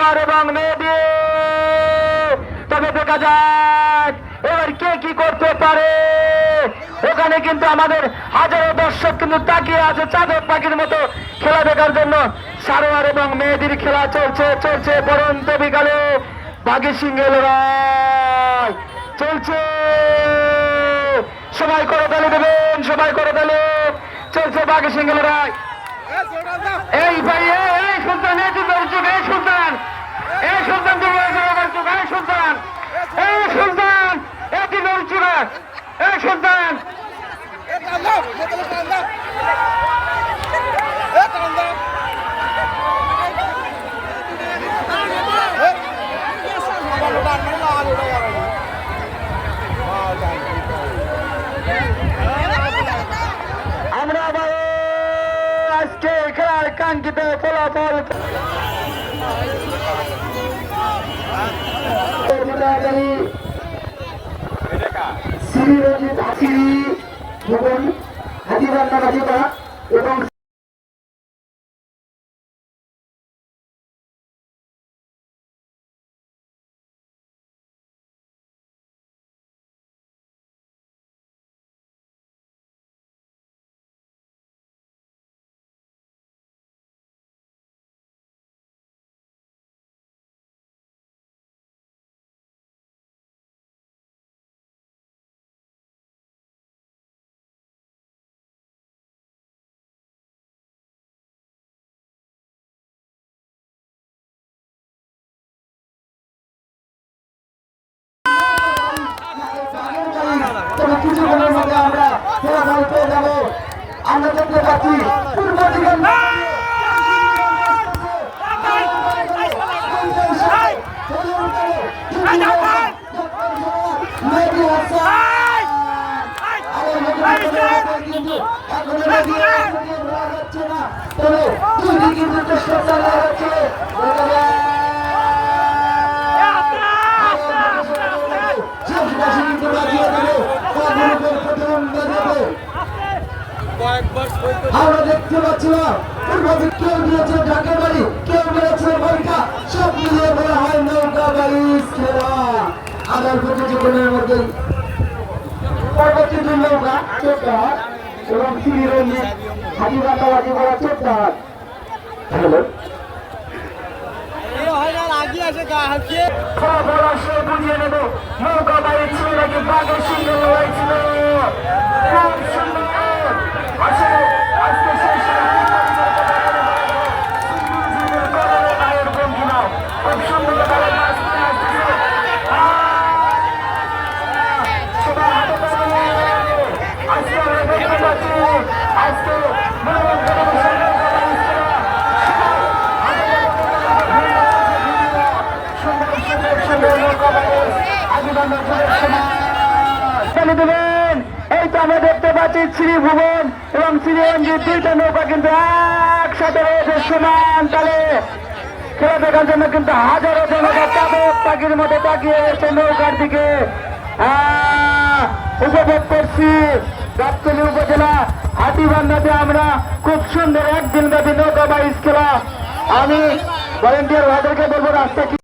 সারোয়ার এবং মেহেদী। তবে দেখা যাক এবার কে কি করতে পারে। ওখানে কিন্তু আমাদের হাজারো দর্শক কিন্তু তাকিয়ে আছে চাঁদের পাখির মতো খেলা দেখার জন্য। সারোয়ার এবং মেহেদীর খেলা চলছে চলছে পরন্ত বিকালে বাঘী সিংহের লড়াই চলছে। সবাই করে তালে দেবেন, সবাই করে তালে। চলছে বাঘী সিংহের লড়াই। এই ভাই এই সুলতান, এই সুলতান, এই সুলতান, এই সুলতান, এই সুলতান, এই সুলতান, এই সুলতান, এই সুলতান। আমরা আবার আজকে খেলার কাঙ্ক্ষিত ফলাফল শ্রীরঞ্জিত হাসি ভুবন হাজিবান্না রাজিবা এবং কিছুক্ষণের মধ্যে আমরা ফলাফল পেয়ে যাবো। আমরা দেখতে পাচ্ছি পূর্ব দিকে আমরা দেখতে পাচ্ছিলাম কেউ দিয়েছে ঢাকা বাড়ি, কেউ মেরেছে বইটা, সব মিলিয়ে বলা হয় নৌকা বাড়ি খেলা। আবার প্রতিযোগিতার মধ্যে পরবর্তী দুই নৌকা চোদ্দার এবং শ্রীরঞ্জিত হাজিবান্দাবাজি করা চোদ্দার। বুঝিয়ে নেব নৌকা বাড়ি ছিল নাকি বাঘের সিংহের লড়াই ছিল। খুব সুন্দর আসলে আজকে শেষ খুব সুন্দর আজকে আমরা দেখতে পাচ্ছি আজকে দেবেন। এই তো আমরা দেখতে পাচ্ছি শ্রী ভুবন এবং শ্রীরঞ্জিত দুইটা নৌকা কিন্তু একসাথে রয়েছে সমান তালে। খেলা দেখার জন্য কিন্তু হাজারো জনতা চাবক পাখির মতো তাকিয়ে রয়েছে নৌকার দিকে। উপভোগ করছি গাবতলী উপজেলা হাতিবান্ধাতে আমরা খুব সুন্দর একদিন ব্যাপী নৌকা বাইচ খেলা। আমি ভলেন্টিয়ার ভাইদেরকে বলবো রাস্তা